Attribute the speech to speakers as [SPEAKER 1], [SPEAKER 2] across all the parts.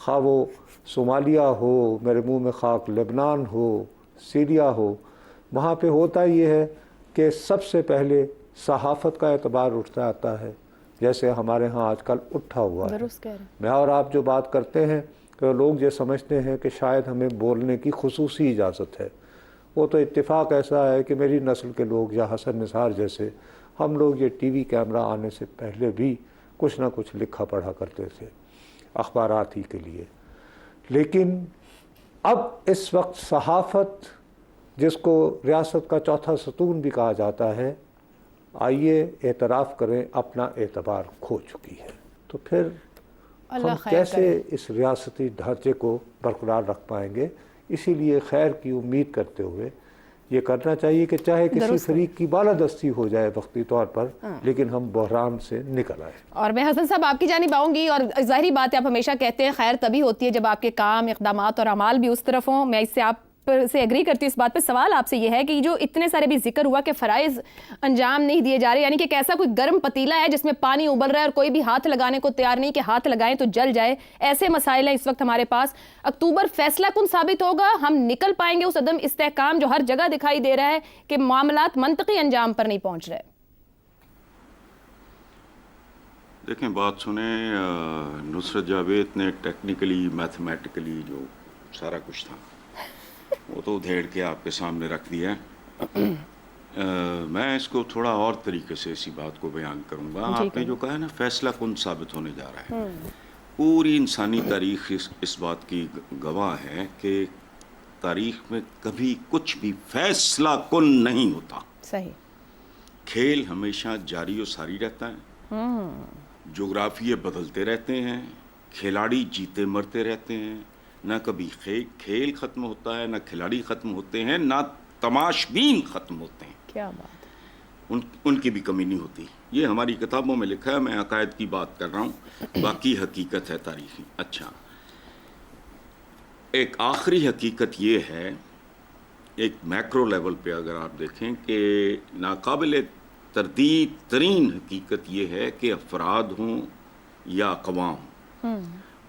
[SPEAKER 1] خواہ وہ صومالیہ ہو، میرے منہ میں خاک لبنان ہو، سیریا ہو، وہاں پہ ہوتا یہ ہے کہ سب سے پہلے صحافت کا اعتبار اٹھتا آتا ہے، جیسے ہمارے ہاں آج کل اٹھا ہوا ہے۔ میں اور آپ جو بات کرتے ہیں کہ لوگ یہ سمجھتے ہیں کہ شاید ہمیں بولنے کی خصوصی اجازت ہے، وہ تو اتفاق ایسا ہے کہ میری نسل کے لوگ یا حسن نثار جیسے ہم لوگ یہ ٹی وی کیمرہ آنے سے پہلے بھی کچھ نہ کچھ لکھا پڑھا کرتے تھے اخبارات ہی کے لیے، لیکن اب اس وقت صحافت جس کو ریاست کا چوتھا ستون بھی کہا جاتا ہے، آئیے اعتراف کریں اپنا اعتبار کھو چکی ہے، تو پھر ہم کیسے اس ریاستی ڈھانچے کو برقرار رکھ پائیں گے؟ اسی لیے خیر کی امید کرتے ہوئے یہ کرنا چاہیے کہ چاہے کسی فریق کی بالادستی ہو جائے وقتی طور پر، لیکن ہم بحران سے نکل آئے۔
[SPEAKER 2] اور میں حسن صاحب آپ کی جانب آؤں گی، اور ظاہری بات ہے آپ ہمیشہ کہتے ہیں خیر تبھی ہوتی ہے جب آپ کے کام، اقدامات اور اعمال بھی اس طرف ہوں۔ میں اس سے آپ سے ایگری کرتی ہوں اس بات پہ۔ سوال آپ سے یہ ہے کہ جو اتنے سارے بھی ذکر ہوا کہ فرائض انجام نہیں دیے جا رہے، یعنی کہ ایسا کوئی گرم پتیلا ہے جس میں پانی ابل رہا ہے اور کوئی بھی ہاتھ لگانے کو تیار نہیں کہ ہاتھ لگائیں تو جل جائے، ایسے مسائل ہیں اس وقت ہمارے پاس۔ اکتوبر فیصلہ کن ثابت ہوگا، ہم نکل پائیں گے اس عدم استحکام جو ہر جگہ دکھائی دے رہا ہے کہ معاملات منطقی انجام پر نہیں پہنچ رہے؟
[SPEAKER 3] دیکھیں بات سنیں، نصرت جاوید نے ٹیکنیکلی میتھمیٹیکلی جو سارا کچھ تھا وہ تو ادھیڑ کے آپ کے سامنے رکھ دیا ہے۔ میں اس کو تھوڑا اور طریقے سے اسی بات کو بیان کروں گا۔ آپ نے جو کہا ہے نا فیصلہ کن ثابت ہونے جا رہا ہے، پوری انسانی تاریخ اس بات کی گواہ ہے کہ تاریخ میں کبھی کچھ بھی فیصلہ کن نہیں ہوتا۔
[SPEAKER 2] صحیح۔
[SPEAKER 3] کھیل ہمیشہ جاری و ساری رہتا ہے، جغرافیے بدلتے رہتے ہیں، کھلاڑی جیتے مرتے رہتے ہیں، نہ کبھی کھیل ختم ہوتا ہے، نہ کھلاڑی ختم ہوتے ہیں، نہ تماشبین ختم ہوتے ہیں۔
[SPEAKER 2] کیا بات ہے۔
[SPEAKER 3] ان کی بھی کمی نہیں ہوتی۔ یہ ہماری کتابوں میں لکھا ہے، میں عقائد کی بات کر رہا ہوں، باقی حقیقت ہے تاریخی۔ اچھا، ایک آخری حقیقت یہ ہے، ایک میکرو لیول پہ اگر آپ دیکھیں کہ ناقابل تردید ترین حقیقت یہ ہے کہ افراد ہوں یا اقوام،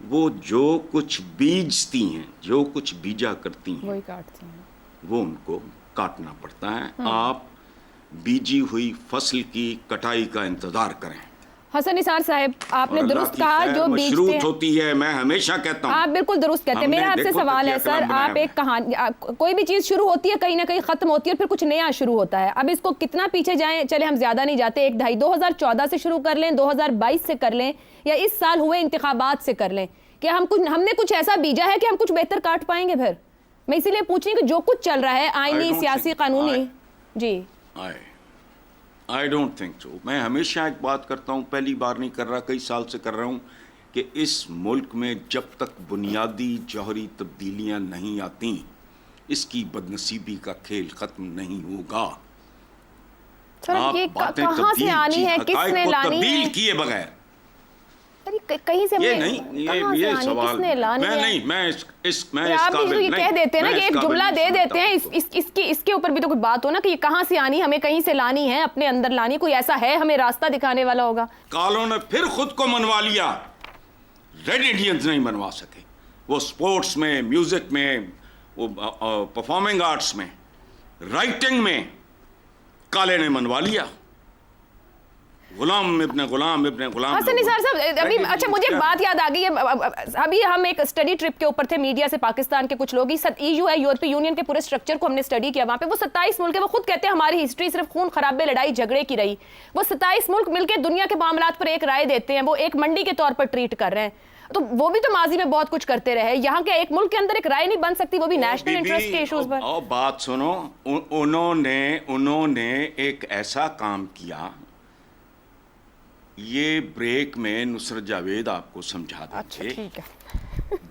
[SPEAKER 3] وہ جو کچھ بیجتی ہیں، جو کچھ بیجا کرتی ہیں،
[SPEAKER 2] وہی کاٹتی ہیں،
[SPEAKER 3] وہ ان کو کاٹنا پڑتا ہے۔ آپ بیجی ہوئی فصل کی کٹائی کا انتظار کریں۔
[SPEAKER 2] حسن نثار صاحب آپ نے درست کہا، جو بیجتے
[SPEAKER 3] مشروط
[SPEAKER 2] ہیں
[SPEAKER 3] ہوتی ہے، میں ہمیشہ کہتا ہوں۔
[SPEAKER 2] آپ بالکل درست کہتے ہیں۔ میرا آپ سے سوال ہے سر، آپ ایک کہانی، کوئی بھی چیز شروع ہوتی ہے کہیں نہ کہیں ختم ہوتی ہے اور پھر کچھ نیا شروع ہوتا ہے۔ اب اس کو کتنا پیچھے جائیں، چلے ہم زیادہ نہیں جاتے، 2014 سے شروع کر لیں، 2022 سے کر لیں، یا اس سال ہوئے انتخابات سے کر لیں، کہ ہم نے کچھ ایسا بیجا ہے کہ ہم کچھ بہتر کاٹ پائیں گے پھر؟ میں اسی لیے پوچھ رہی ہوں کہ جو کچھ چل رہا ہے آئینی، سیاسی، قانونی، جی
[SPEAKER 3] I don't think so۔ میں ہمیشہ ایک بات کرتا ہوں، پہلی بار نہیں کر رہا، کئی سال سے کر رہا ہوں، کہ اس ملک میں جب تک بنیادی جوہری تبدیلیاں نہیں آتی، اس کی بدنصیبی کا کھیل ختم نہیں ہوگا۔
[SPEAKER 2] سر یہ کہاں سے آنی ہے، کس نے لانی ہے؟
[SPEAKER 3] تبدیل کیے بغیر
[SPEAKER 2] کہیں سے
[SPEAKER 3] یہ نہیں، یہ سوال میں اس
[SPEAKER 2] آپ بھی یہ کہہ دیتے ہیں نا، یہ ایک جملہ دے دیتے ہیں، اس کے اوپر بھی تو کوئی بات ہو نا کہ یہ کہاں سے آنی، ہمیں کہیں سے لانی ہے، اپنے اندر لانی، کوئی ایسا ہے ہمیں راستہ دکھانے والا ہوگا۔
[SPEAKER 3] کالوں نے پھر خود کو منوا لیا، ریڈ انڈینز نہیں منوا سکے۔ وہ سپورٹس میں، میوزک میں، وہ پرفارمنگ آرٹس میں، رائٹنگ میں کالے نے منوا لیا۔ غلام ابن غلام
[SPEAKER 2] حسن نثار صاحب ابھی اچھا مجھے ایک بات یاد آ گئی ہے، ابھی ہم ایک اسٹڈی ٹرپ کے اوپر تھے میڈیا سے، پاکستان کے کچھ لوگ، EU ہے، یورپی یونین کے پورے سٹرکچر کو ہم نے اسٹڈی کیا، وہاں پہ وہ 27 ملک ہے، وہ خود کہتے ہیں ہماری ہسٹری صرف خون خرابے، لڑائی جھگڑے کی رہی۔ وہ 27 ملک مل کے دنیا کے معاملات پر ایک رائے دیتے ہیں، وہ ایک منڈی کے طور پر ٹریٹ کر رہے ہیں، تو وہ بھی تو ماضی میں بہت کچھ کرتے رہے۔ یہاں کے ایک ملک کے اندر ایک رائے نہیں بن سکتی، وہ بھی نیشنل انٹرسٹ کے ایشوز پر۔
[SPEAKER 3] اور بات سنو، انہوں نے ایک ایسا کام کیا، یہ بریک میں نصرت جاوید آپ کو سمجھا دیں گے،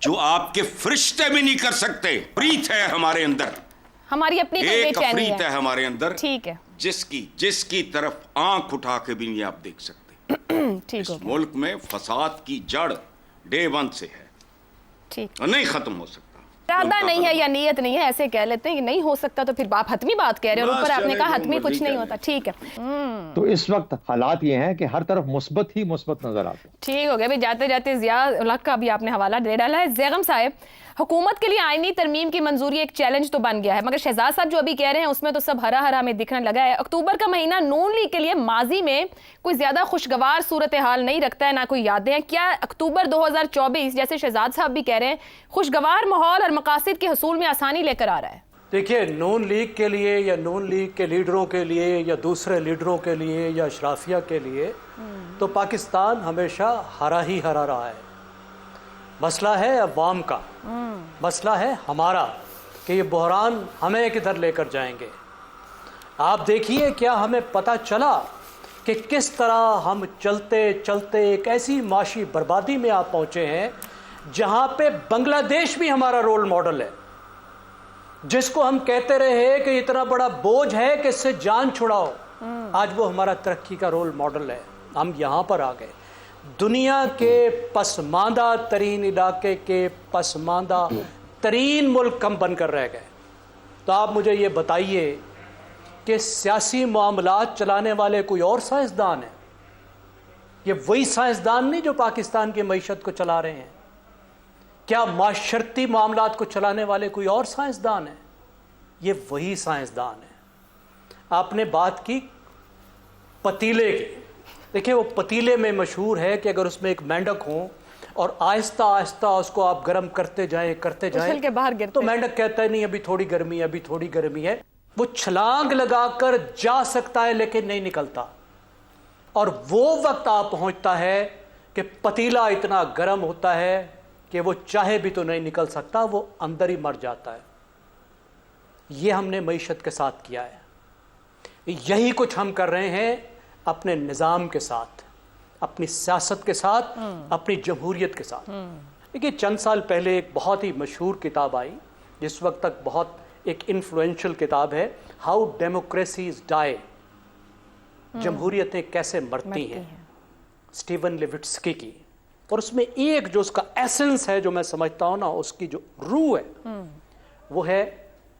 [SPEAKER 3] جو آپ کے فرشتے بھی نہیں کر سکتے۔ افریت ہے ہمارے اندر،
[SPEAKER 2] ہماری اپنی
[SPEAKER 3] ایک افریت ہے ہمارے اندر،
[SPEAKER 2] ٹھیک ہے،
[SPEAKER 3] جس کی طرف آنکھ اٹھا کے بھی نہیں آپ دیکھ سکتے۔ اس ملک میں فساد کی جڑ ڈے 1 سے ہے، نہیں ختم ہو سکتا۔
[SPEAKER 2] ارادہ نہیں ہے یا نیت نہیں ہے, ایسے کہہ لیتے ہیں کہ نہیں ہو سکتا تو پھر آپ حتمی بات کہہ رہے ہیں, اور اوپر آپ نے کہا حتمی کچھ نہیں ہوتا. ٹھیک ہے,
[SPEAKER 4] تو اس وقت حالات یہ ہیں کہ ہر طرف مثبت ہی مثبت نظر آتے ہیں.
[SPEAKER 2] ٹھیک ہو گیا بھی. جاتے جاتے ضیاء الحق کا بھی آپ نے حوالہ دے ڈالا ہے. زیغم صاحب, حکومت کے لیے آئینی ترمیم کی منظوری ایک چیلنج تو بن گیا ہے, مگر شہزاد صاحب جو ابھی کہہ رہے ہیں اس میں تو سب ہرا ہرا ہمیں دکھنے لگا ہے. اکتوبر کا مہینہ نون لیگ کے لیے ماضی میں کوئی زیادہ خوشگوار صورتحال نہیں رکھتا ہے, نہ کوئی یادیں ہیں. کیا اکتوبر 2024 جیسے شہزاد صاحب بھی کہہ رہے ہیں خوشگوار ماحول اور مقاصد کے حصول میں آسانی لے کر آ رہا ہے؟
[SPEAKER 5] دیکھیے, نون لیگ کے لیے یا نون لیگ کے لیڈروں کے لیے یا دوسرے لیڈروں کے لیے یا اشرافیہ کے لیے تو پاکستان ہمیشہ ہرا ہی ہرا رہا ہے. مسئلہ ہے عوام کا, مسئلہ ہے ہمارا کہ یہ بحران ہمیں کدھر لے کر جائیں گے. آپ دیکھیے کیا ہمیں پتہ چلا کہ کس طرح ہم چلتے چلتے ایک ایسی معاشی بربادی میں آپ پہنچے ہیں جہاں پہ بنگلہ دیش بھی ہمارا رول ماڈل ہے, جس کو ہم کہتے رہے کہ اتنا بڑا بوجھ ہے کہ اس سے جان چھڑاؤ, آج وہ ہمارا ترقی کا رول ماڈل ہے. ہم یہاں پر آ گئے, دنیا کے پسماندہ ترین علاقے کے پسماندہ ترین ملک ہم بن کر رہ گئے. تو آپ مجھے یہ بتائیے کہ سیاسی معاملات چلانے والے کوئی اور سائنسدان ہیں؟ یہ وہی سائنسدان نہیں جو پاکستان کی معیشت کو چلا رہے ہیں. کیا معاشرتی معاملات کو چلانے والے کوئی اور سائنسدان ہیں؟ یہ وہی سائنسدان ہیں. آپ نے بات کی پتیلے کی. دیکھیں, وہ پتیلے میں مشہور ہے کہ اگر اس میں ایک مینڈک ہوں اور آہستہ آہستہ اس کو آپ گرم کرتے جائیں
[SPEAKER 2] اچھل کے باہر گرتے,
[SPEAKER 5] تو مینڈک کہتا ہے نہیں ابھی تھوڑی گرمی ہے, ابھی تھوڑی گرمی ہے. وہ چھلانگ لگا کر جا سکتا ہے لیکن نہیں نکلتا, اور وہ وقت آپ پہنچتا ہے کہ پتیلا اتنا گرم ہوتا ہے کہ وہ چاہے بھی تو نہیں نکل سکتا, وہ اندر ہی مر جاتا ہے. یہ ہم نے معیشت کے ساتھ کیا ہے. یہی کچھ ہم کر رہے ہیں اپنے نظام کے ساتھ, اپنی سیاست کے ساتھ, اپنی جمہوریت کے ساتھ. دیکھیے, چند سال پہلے ایک بہت ہی مشہور کتاب آئی, جس وقت تک بہت ایک انفلوئنشل کتاب ہے, ہاؤ ڈیموکریسیز ڈائی, جمہوریتیں کیسے مرتی ہیں, اسٹیون لیوٹسکی کی. اور اس میں ایک جو اس کا ایسنس ہے جو میں سمجھتا ہوں نا, اس کی جو روح ہے وہ ہے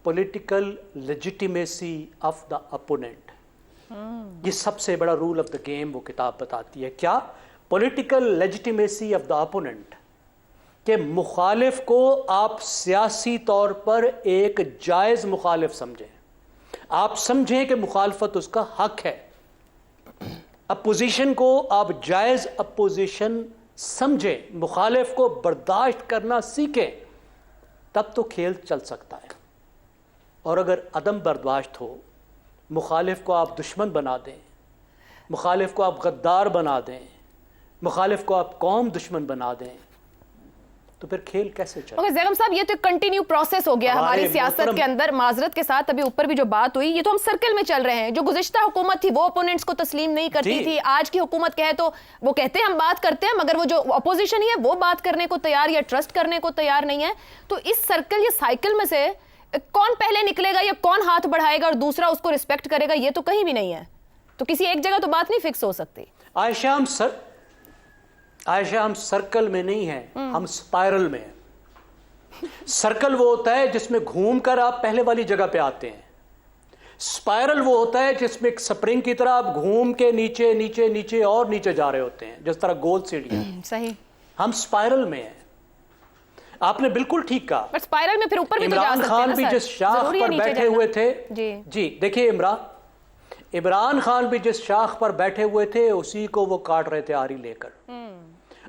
[SPEAKER 5] political legitimacy of the opponent. یہ سب سے بڑا رول آف دا گیم وہ کتاب بتاتی ہے. کیا؟ Political legitimacy of the opponent, کہ مخالف کو آپ سیاسی طور پر ایک جائز مخالف سمجھیں, آپ سمجھیں کہ مخالفت اس کا حق ہے. اپوزیشن کو آپ جائز اپوزیشن سمجھیں, مخالف کو برداشت کرنا سیکھیں, تب تو کھیل چل سکتا ہے. اور اگر عدم برداشت ہو, مخالف کو آپ دشمن بنا دیں, مخالف کو آپ غدار بنا دیں, مخالف کو آپ قوم دشمن بنا دیں, تو پھر کھیل کیسے چلے؟
[SPEAKER 2] زیغم صاحب, یہ تو کنٹینیو پروسیس ہو گیا ہماری سیاست کے اندر. معذرت کے ساتھ ابھی اوپر بھی جو بات ہوئی, یہ تو ہم سرکل میں چل رہے ہیں. جو گزشتہ حکومت تھی وہ اپوننٹس کو تسلیم نہیں کرتی تھی, آج کی حکومت کہے تو وہ کہتے ہیں ہم بات کرتے ہیں, مگر وہ جو اپوزیشن ہے وہ بات کرنے کو تیار یا ٹرسٹ کرنے کو تیار نہیں ہے. تو اس سرکل یا سائیکل میں سے کون پہلے نکلے گا یا کون ہاتھ بڑھائے گا اور دوسرا اس کو رسپیکٹ کرے گا, یہ تو کہیں بھی نہیں ہے. تو کسی ایک جگہ تو بات نہیں فکس ہو سکتی.
[SPEAKER 5] عائشہ, ہم سرکل میں نہیں ہیں, ہم سپائرل میں ہیں. سرکل وہ ہوتا ہے جس میں گھوم کر آپ پہلے والی جگہ پہ آتے ہیں. سپائرل وہ ہوتا ہے جس میں ایک سپرنگ کی طرح آپ گھوم کے نیچے نیچے نیچے اور نیچے جا رہے ہوتے ہیں, جس طرح گول سیڑھیاں.
[SPEAKER 2] صحیح,
[SPEAKER 5] ہم سپائرل میں ہیں. آپ نے بالکل ٹھیک کہا.
[SPEAKER 2] پر سپائرل میں پھر اوپر بھی تو جا سکتے ہیں.
[SPEAKER 5] عمران خان بھی جس شاخ پر بیٹھے ہوئے تھے, جی دیکھیے, عمران خان بھی جس شاخ پر بیٹھے ہوئے تھے اسی کو وہ کاٹ رہے تھے آری لے کر,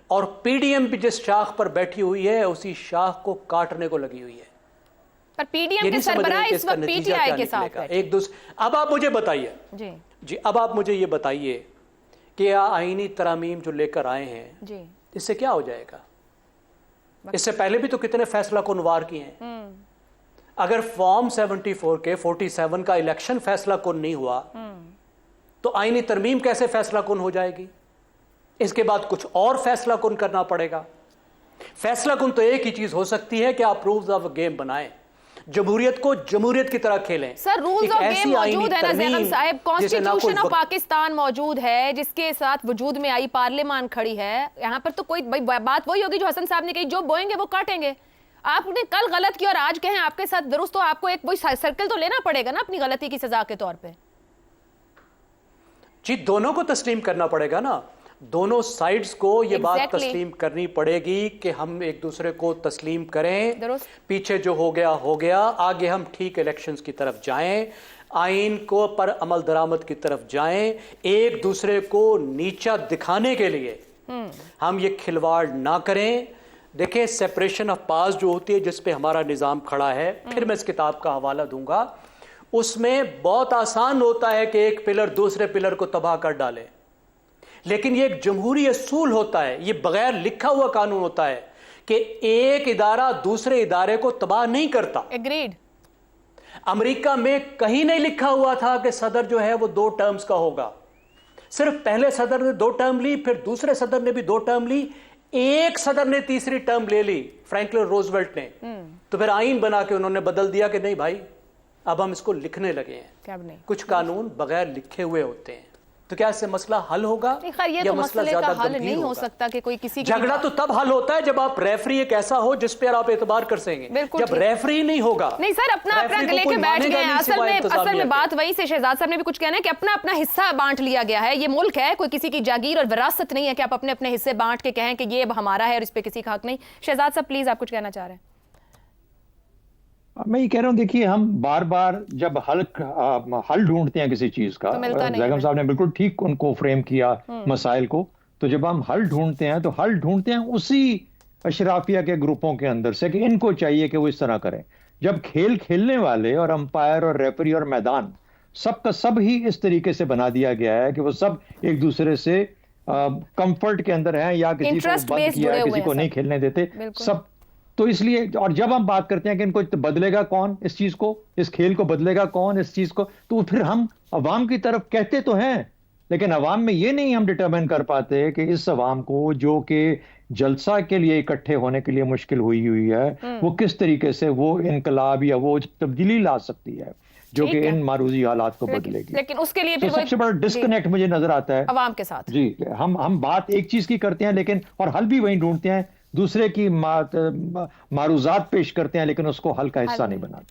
[SPEAKER 5] اور پی ڈی ایم بھی جس شاخ پر بیٹھی ہوئی ہے اسی شاخ کو کاٹنے کو لگی ہوئی ہے.
[SPEAKER 2] پر پی ڈی ایم کے سربراہ اس وقت پی ٹی آئی کے ساتھ
[SPEAKER 5] ایک دوسرے. اب آپ مجھے بتائیے, جی اب آپ مجھے یہ بتائیے کہ آئینی ترامیم جو لے کر آئے ہیں, اس سے کیا ہو جائے گا؟ اس سے پہلے بھی تو کتنے فیصلہ کنوار کیے ہیں. اگر فارم 74 کے 47 کا الیکشن فیصلہ کن نہیں ہوا تو آئینی ترمیم کیسے فیصلہ کن ہو جائے گی؟ اس کے بعد کچھ اور فیصلہ کن کرنا پڑے گا. فیصلہ کن تو ایک ہی چیز ہو سکتی ہے کہ آپ رولز آف گیم بنائیں, جمہوریت کو جمہوریت کی طرح کھیلیں.
[SPEAKER 2] سر, رولز آف گیم موجود ہے نا زینب صاحب, کانسٹیٹیوشن آف پاکستان موجود ہے جس کے ساتھ وجود میں آئی پارلیمان کھڑی ہے. یہاں پر تو کوئی بات وہی ہوگی جو حسن صاحب نے کہی, جو بوئیں گے وہ کاٹیں گے. آپ نے کل غلط کیا اور آج کہیں آپ کے ساتھ درست، تو آپ کو ایک وہی سرکل تو لینا پڑے گا نا اپنی غلطی کی سزا کے طور پہ.
[SPEAKER 5] جی دونوں کو تسلیم کرنا پڑے گا نا، دونوں سائیڈز کو یہ بات تسلیم کرنی پڑے گی کہ ہم ایک دوسرے کو تسلیم کریں. پیچھے جو ہو گیا، آگے ہم ٹھیک الیکشنز کی طرف جائیں، آئین کو پر عمل درآمد کی طرف جائیں. ایک دوسرے کو نیچا دکھانے کے لیے ہم یہ کھلواڑ نہ کریں. دیکھیں سیپریشن آف پاورز جو ہوتی ہے جس پہ ہمارا نظام کھڑا ہے، پھر میں اس کتاب کا حوالہ دوں گا، اس میں بہت آسان ہوتا ہے کہ ایک پلر دوسرے پلر کو تباہ کر ڈالے، لیکن یہ ایک جمہوری اصول ہوتا ہے، یہ بغیر لکھا ہوا قانون ہوتا ہے کہ ایک ادارہ دوسرے ادارے کو تباہ نہیں کرتا.
[SPEAKER 2] ایگریڈ.
[SPEAKER 5] امریکہ میں کہیں نہیں لکھا ہوا تھا کہ صدر جو ہے وہ 2 ٹرمز کا ہوگا. صرف پہلے صدر نے 2 ٹرم لی، پھر دوسرے صدر نے بھی 2 ٹرم لی، ایک صدر نے تیسری ٹرم لے لی، فرینکلن روزویلٹ نے. تو پھر آئین بنا کے انہوں نے بدل دیا کہ نہیں بھائی اب ہم اس کو لکھنے لگے ہیں. کچھ قانون بغیر لکھے ہوئے ہوتے ہیں. تو کیا اس سے مسئلہ حل ہوگا؟
[SPEAKER 2] خیر یہ تو مسئلے کا حل نہیں ہو سکتا کہ کوئی کسی
[SPEAKER 5] جھگڑا تو تب حل ہوتا ہے جب آپ ریفری ایک ایسا ہو جس پر آپ اعتبار کر سکیں. جب ریفری نہیں ہوگا.
[SPEAKER 2] نہیں سر اپنا لے کے بیٹھ گئے ہیں. اصل میں بات وہی سے شہزاد صاحب نے بھی کچھ کہنا ہے کہ اپنا حصہ بانٹ لیا گیا ہے. یہ ملک ہے، کوئی کسی کی جاگیر اور وراثت نہیں ہے کہ آپ اپنے حصے بانٹ کے کہیں کہ یہ اب ہمارا ہے اور اس پہ کسی کا حق نہیں. شہزاد صاحب پلیز آپ کچھ کہنا چاہ رہے ہیں.
[SPEAKER 4] میں یہ کہہ رہا ہوں دیکھیے ہم بار بار جب حل ڈھونڈتے ہیں کسی چیز کا، بیگم صاحب نے بالکل ٹھیک ان کو فریم کیا مسائل کو، تو جب ہم حل ڈھونڈتے ہیں تو حل ڈھونڈتے ہیں اسی اشرافیہ کے گروپوں کے اندر سے کہ ان کو چاہیے کہ وہ اس طرح کریں. جب کھیل کھیلنے والے اور امپائر اور ریفری اور میدان سب کا سب ہی اس طریقے سے بنا دیا گیا ہے کہ وہ سب ایک دوسرے سے کمفرٹ کے اندر ہیں یا کسی کو بند کیا ہے، کسی کو نہیں کھیلنے دیتے سب. تو اس لیے اور جب ہم بات کرتے ہیں کہ ان کو بدلے گا کون اس چیز کو، اس کھیل کو بدلے گا کون اس چیز کو، تو پھر ہم عوام کی طرف کہتے تو ہیں لیکن عوام میں یہ نہیں ہم ڈٹرمن کر پاتے کہ اس عوام کو جو کہ جلسہ کے لیے اکٹھے ہونے کے لیے مشکل ہوئی ہے وہ کس طریقے سے وہ انقلاب یا وہ تبدیلی لا سکتی ہے جو کہ ان معروضی حالات کو بدلے گی.
[SPEAKER 2] لیکن اس کے لیے
[SPEAKER 4] سب سے بڑا ڈسکنیکٹ مجھے نظر آتا ہے
[SPEAKER 2] عوام کے ساتھ.
[SPEAKER 4] جی ہم بات ایک چیز کی کرتے ہیں لیکن اور حل بھی وہیں ڈھونڈتے ہیں، دوسرے کی معروضات پیش کرتے ہیں لیکن اس کو حل کا حصہ نہیں بناتے.